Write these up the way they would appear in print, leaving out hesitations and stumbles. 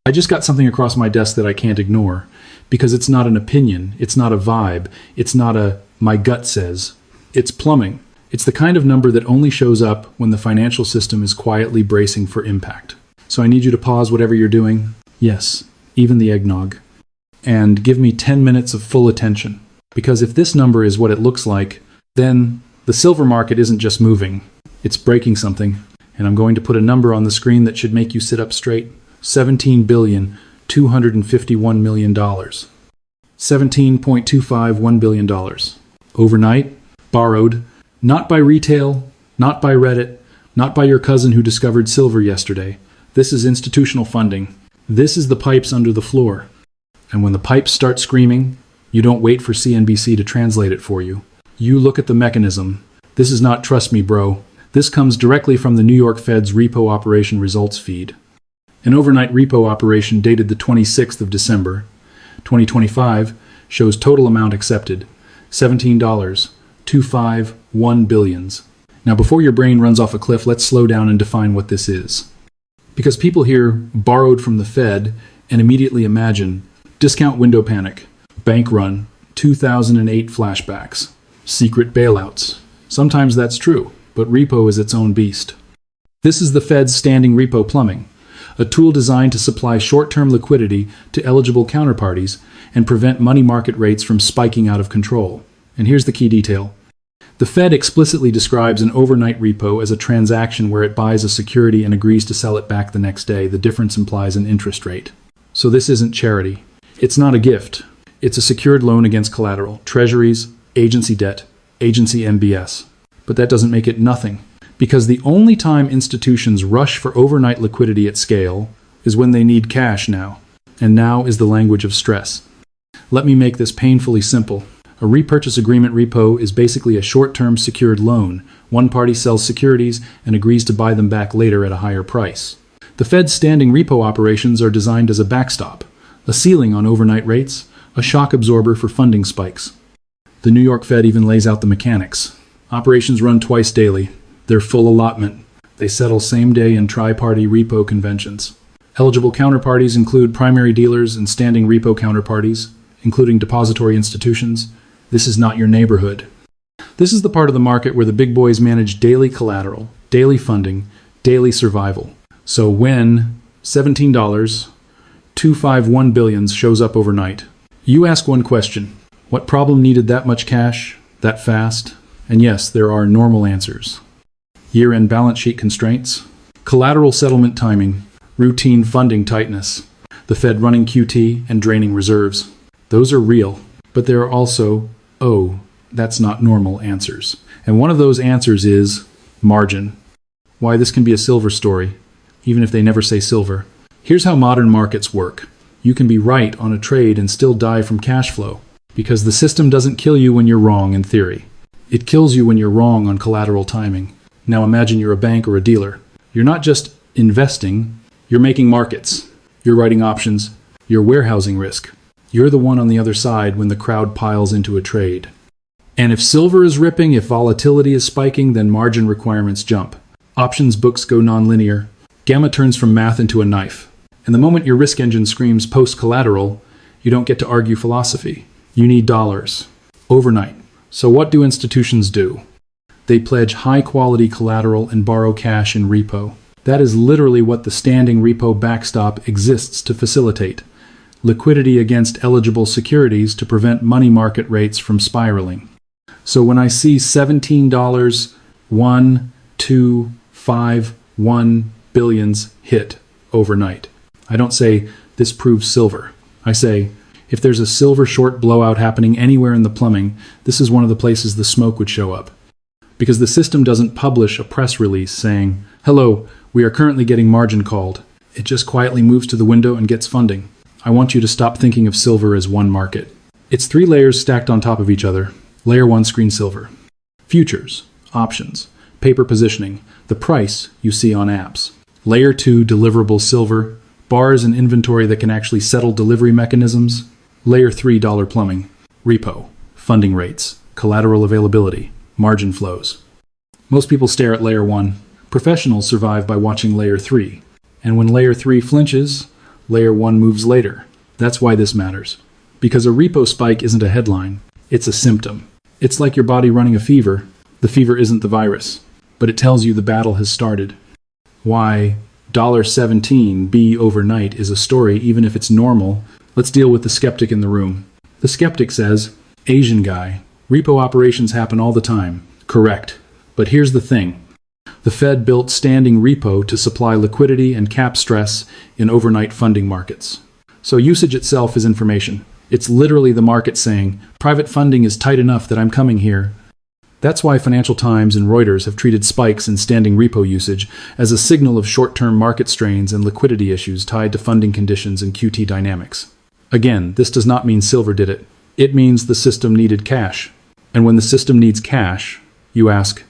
I just got something across my desk that I can't ignore, because it's not an opinion, it's not a vibe, it's not a my gut says. It's plumbing. It's the kind of number that only shows up when the financial system is quietly bracing for impact. So I need you to pause whatever you're doing. Yes, even the eggnog. And give me 10 minutes of full attention. Because if this number is what it looks like, then the silver market isn't just moving, it's breaking something. And I'm going to put a number on the screen that should make you sit up straight. $17,251 million. $17.251 billion. Overnight, borrowed, not by retail, not by Reddit, not by your cousin who discovered silver yesterday. This is institutional funding. This is the pipes under the floor. And when the pipes start screaming, you don't wait for CNBC to translate it for you. You look at the mechanism. This is not trust me, bro. This comes directly from the New York Fed's repo operation results feed. An overnight repo operation dated the 26th of December, 2025, shows total amount accepted, $17.251 billion. Now, before your brain runs off a cliff, let's slow down and define what this is. Because people hear borrowed from the Fed and immediately imagine discount window panic, bank run, 2008 flashbacks, secret bailouts. Sometimes that's true, but repo is its own beast. This is the Fed's standing repo plumbing, a tool designed to supply short-term liquidity to eligible counterparties and prevent money market rates from spiking out of control. And here's the key detail. The Fed explicitly describes an overnight repo as a transaction where it buys a security and agrees to sell it back the next day. The difference implies an interest rate. So this isn't charity. It's not a gift. It's a secured loan against collateral, treasuries, agency debt, agency MBS. But that doesn't make it nothing. Because the only time institutions rush for overnight liquidity at scale is when they need cash now. And now is the language of stress. Let me make this painfully simple. A repurchase agreement repo is basically a short-term secured loan. One party sells securities and agrees to buy them back later at a higher price. The Fed's standing repo operations are designed as a backstop, a ceiling on overnight rates, a shock absorber for funding spikes. The New York Fed even lays out the mechanics. Operations run twice daily. They're full allotment. They settle same-day and tri-party repo conventions. Eligible counterparties include primary dealers and standing repo counterparties, including depository institutions. This is not your neighborhood. This is the part of the market where the big boys manage daily collateral, daily funding, daily survival. So when $17.251 billion shows up overnight, you ask one question: what problem needed that much cash, that fast? And yes, there are normal answers. Year-end balance sheet constraints, collateral settlement timing, routine funding tightness, the Fed running QT and draining reserves. Those are real, but there are also, oh, that's not normal answers. And one of those answers is margin. Why this can be a silver story, even if they never say silver. Here's how modern markets work. You can be right on a trade and still die from cash flow, because the system doesn't kill you when you're wrong in theory. It kills you when you're wrong on collateral timing. Now imagine you're a bank or a dealer. You're not just investing, you're making markets. You're writing options. You're warehousing risk. You're the one on the other side when the crowd piles into a trade. And if silver is ripping, if volatility is spiking, then margin requirements jump. Options books go nonlinear. Gamma turns from math into a knife. And the moment your risk engine screams post-collateral, you don't get to argue philosophy. You need dollars. Overnight. So what do institutions do? They pledge high-quality collateral and borrow cash in repo. That is literally what the standing repo backstop exists to facilitate. Liquidity against eligible securities to prevent money market rates from spiraling. So when I see $17.1251 billion hit overnight, I don't say, this proves silver. I say, if there's a silver short blowout happening anywhere in the plumbing, this is one of the places the smoke would show up. Because the system doesn't publish a press release saying, hello, we are currently getting margin called. It just quietly moves to the window and gets funding. I want you to stop thinking of silver as one market. It's 3 layers stacked on top of each other. Layer 1, screen silver. Futures, options, paper positioning, the price you see on apps. Layer 2, deliverable silver, bars and inventory that can actually settle delivery mechanisms. Layer 3, dollar plumbing, repo, funding rates, collateral availability, margin flows. Most people stare at layer 1. Professionals survive by watching layer 3. And when layer 3 flinches, Layer 1 moves later. That's why this matters. Because a repo spike isn't a headline, it's a symptom. It's like your body running a fever. The fever isn't the virus, but it tells you the battle has started. Why $17 B overnight is a story even if it's normal. Let's deal with the skeptic in the room. The skeptic says, Asian guy, repo operations happen all the time. Correct. But here's the thing. The Fed built standing repo to supply liquidity and cap stress in overnight funding markets. So usage itself is information. It's literally the market saying, private funding is tight enough that I'm coming here. That's why Financial Times and Reuters have treated spikes in standing repo usage as a signal of short-term market strains and liquidity issues tied to funding conditions and QT dynamics. Again, this does not mean silver did it. It means the system needed cash. And when the system needs cash, you ask,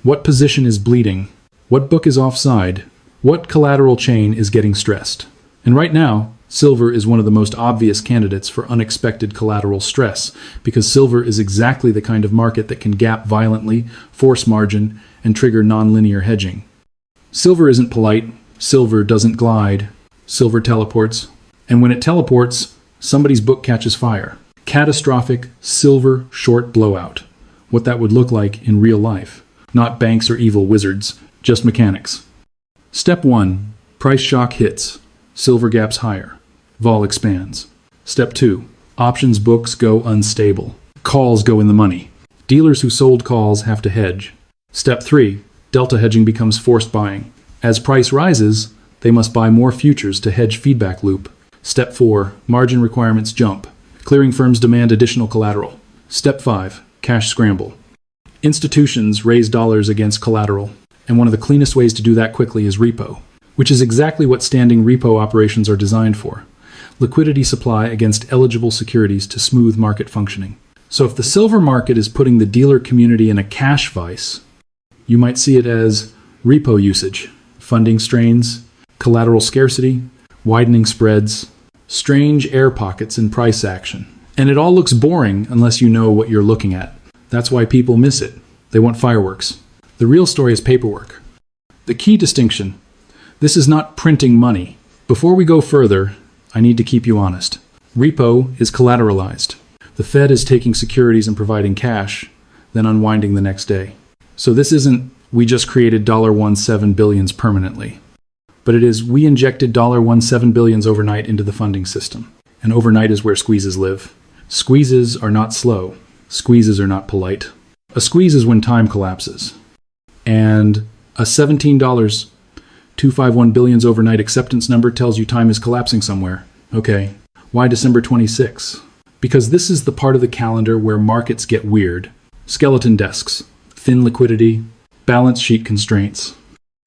what position is bleeding? What book is offside? What collateral chain is getting stressed? And right now, silver is one of the most obvious candidates for unexpected collateral stress, because silver is exactly the kind of market that can gap violently, force margin, and trigger nonlinear hedging. Silver isn't polite. Silver doesn't glide. Silver teleports. And when it teleports, somebody's book catches fire. Catastrophic silver short blowout. What that would look like in real life. Not banks or evil wizards, just mechanics. Step 1. Price shock hits. Silver gaps higher. Vol expands. Step 2. Options books go unstable. Calls go in the money. Dealers who sold calls have to hedge. Step 3. Delta hedging becomes forced buying. As price rises, they must buy more futures to hedge feedback loop. Step 4. Margin requirements jump. Clearing firms demand additional collateral. Step 5. Cash scramble. Institutions raise dollars against collateral, and one of the cleanest ways to do that quickly is repo, which is exactly what standing repo operations are designed for. Liquidity supply against eligible securities to smooth market functioning. So if the silver market is putting the dealer community in a cash vice, you might see it as repo usage, funding strains, collateral scarcity, widening spreads, strange air pockets in price action. And it all looks boring unless you know what you're looking at. That's why people miss it. They want fireworks. The real story is paperwork. The key distinction: this is not printing money. Before we go further, I need to keep you honest. Repo is collateralized. The Fed is taking securities and providing cash, then unwinding the next day. So this isn't we just created $17 billions permanently. But it is we injected $17 billions overnight into the funding system. And overnight is where squeezes live. Squeezes are not slow. Squeezes are not polite. A squeeze is when time collapses. And a $17.251 billions overnight acceptance number tells you time is collapsing somewhere. Okay, why December 26? Because this is the part of the calendar where markets get weird. Skeleton desks, thin liquidity, balance sheet constraints,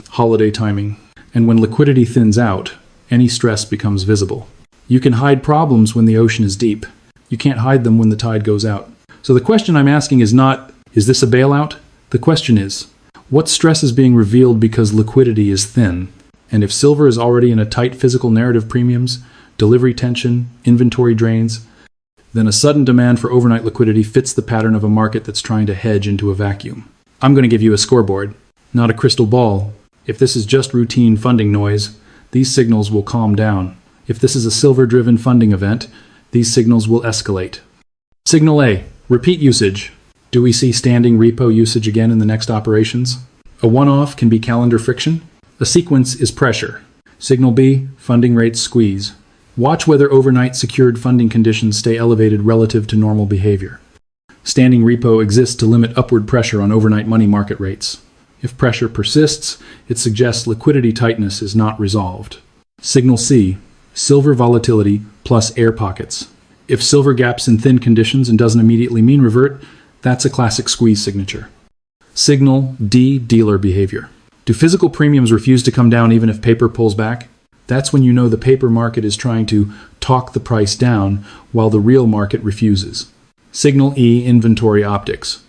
holiday timing. And when liquidity thins out, any stress becomes visible. You can hide problems when the ocean is deep. You can't hide them when the tide goes out. So the question I'm asking is not, is this a bailout? The question is, what stress is being revealed because liquidity is thin? And if silver is already in a tight physical narrative premiums, delivery tension, inventory drains, then a sudden demand for overnight liquidity fits the pattern of a market that's trying to hedge into a vacuum. I'm going to give you a scoreboard, not a crystal ball. If this is just routine funding noise, these signals will calm down. If this is a silver-driven funding event, these signals will escalate. Signal A. Repeat usage. Do we see standing repo usage again in the next operations? A one-off can be calendar friction. A sequence is pressure. Signal B, funding rates squeeze. Watch whether overnight secured funding conditions stay elevated relative to normal behavior. Standing repo exists to limit upward pressure on overnight money market rates. If pressure persists, it suggests liquidity tightness is not resolved. Signal C, silver volatility plus air pockets. If silver gaps in thin conditions and doesn't immediately mean revert, that's a classic squeeze signature. Signal D, dealer behavior. Do physical premiums refuse to come down even if paper pulls back? That's when you know the paper market is trying to talk the price down while the real market refuses. Signal E, inventory optics.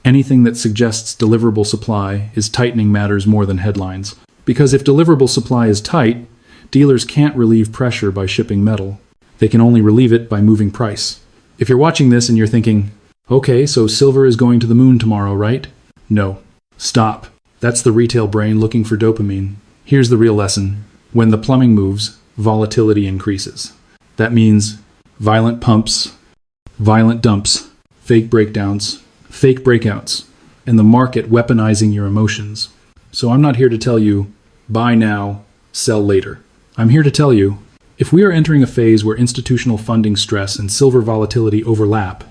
Anything that suggests deliverable supply is tightening matters more than headlines. Because if deliverable supply is tight, dealers can't relieve pressure by shipping metal. They can only relieve it by moving price. If you're watching this and you're thinking, okay, so silver is going to the moon tomorrow, right? No. Stop. That's the retail brain looking for dopamine. Here's the real lesson. When the plumbing moves, volatility increases. That means violent pumps, violent dumps, fake breakdowns, fake breakouts, and the market weaponizing your emotions. So I'm not here to tell you, buy now, sell later. I'm here to tell you, if we are entering a phase where institutional funding stress and silver volatility overlap,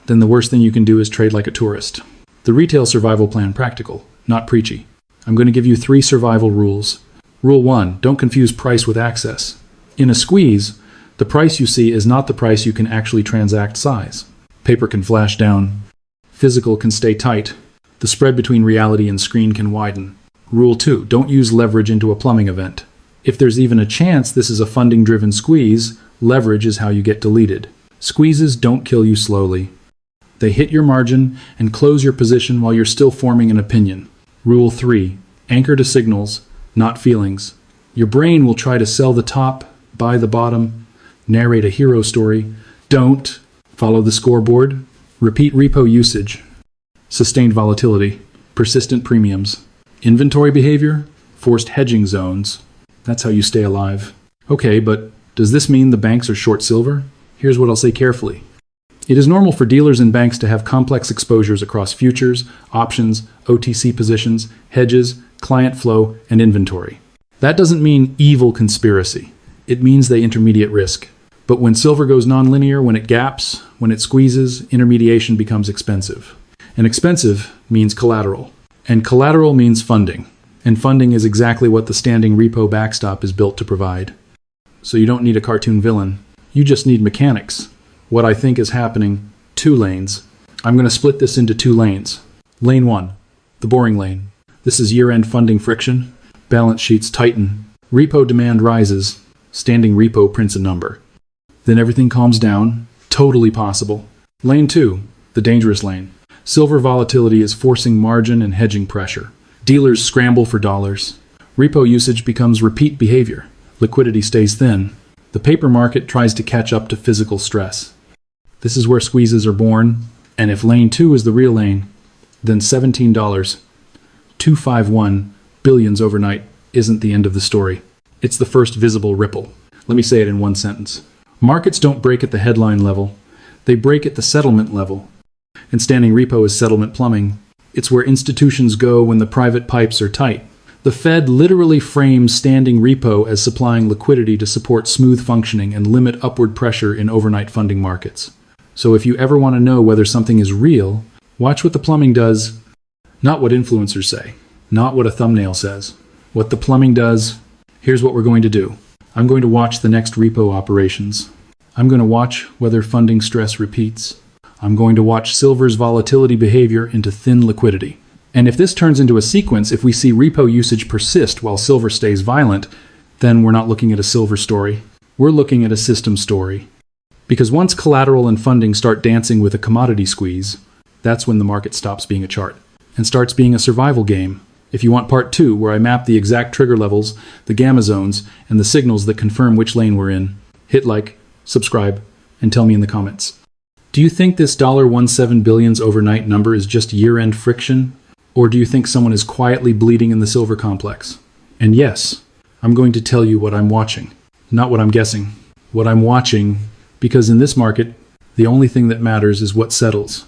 then the worst thing you can do is trade like a tourist. The retail survival plan practical, not preachy. I'm going to give you 3 survival rules. Rule 1, don't confuse price with access. In a squeeze, the price you see is not the price you can actually transact size. Paper can flash down. Physical can stay tight. The spread between reality and screen can widen. Rule 2, don't use leverage into a plumbing event. If there's even a chance this is a funding-driven squeeze, leverage is how you get deleted. Squeezes don't kill you slowly. They hit your margin and close your position while you're still forming an opinion. Rule 3, anchor to signals, not feelings. Your brain will try to sell the top, buy the bottom, narrate a hero story. Don't follow the scoreboard. Repeat repo usage. Sustained volatility. Persistent premiums. Inventory behavior. Forced hedging zones. That's how you stay alive. Okay, but does this mean the banks are short silver? Here's what I'll say carefully. It is normal for dealers and banks to have complex exposures across futures, options, OTC positions, hedges, client flow, and inventory. That doesn't mean evil conspiracy. It means they intermediate risk. But when silver goes nonlinear, when it gaps, when it squeezes, intermediation becomes expensive. And expensive means collateral. And collateral means funding. And funding is exactly what the standing repo backstop is built to provide. So you don't need a cartoon villain. You just need mechanics. What I think is happening, 2 lanes. I'm going to split this into 2 lanes. Lane 1, the boring lane. This is year-end funding friction. Balance sheets tighten. Repo demand rises. Standing repo prints a number. Then everything calms down. Totally possible. Lane 2, the dangerous lane. Silver volatility is forcing margin and hedging pressure. Dealers scramble for dollars. Repo usage becomes repeat behavior. Liquidity stays thin. The paper market tries to catch up to physical stress. This is where squeezes are born. And if lane 2 is the real lane, then $17.251 billions overnight isn't the end of the story. It's the first visible ripple. Let me say it in one sentence. Markets don't break at the headline level. They break at the settlement level. And standing repo is settlement plumbing. It's where institutions go when the private pipes are tight. The Fed literally frames standing repo as supplying liquidity to support smooth functioning and limit upward pressure in overnight funding markets. So if you ever want to know whether something is real, watch what the plumbing does, not what influencers say, not what a thumbnail says. What the plumbing does, here's what we're going to do. I'm going to watch the next repo operations. I'm going to watch whether funding stress repeats. I'm going to watch silver's volatility behavior into thin liquidity. And if this turns into a sequence, if we see repo usage persist while silver stays violent, then we're not looking at a silver story. We're looking at a system story. Because once collateral and funding start dancing with a commodity squeeze, that's when the market stops being a chart and starts being a survival game. If you want part 2, where I map the exact trigger levels, the gamma zones, and the signals that confirm which lane we're in, hit like, subscribe, and tell me in the comments. Do you think this $17 billions overnight number is just year-end friction? Or do you think someone is quietly bleeding in the silver complex? And yes, I'm going to tell you what I'm watching, not what I'm guessing. What I'm watching, because in this market, the only thing that matters is what settles.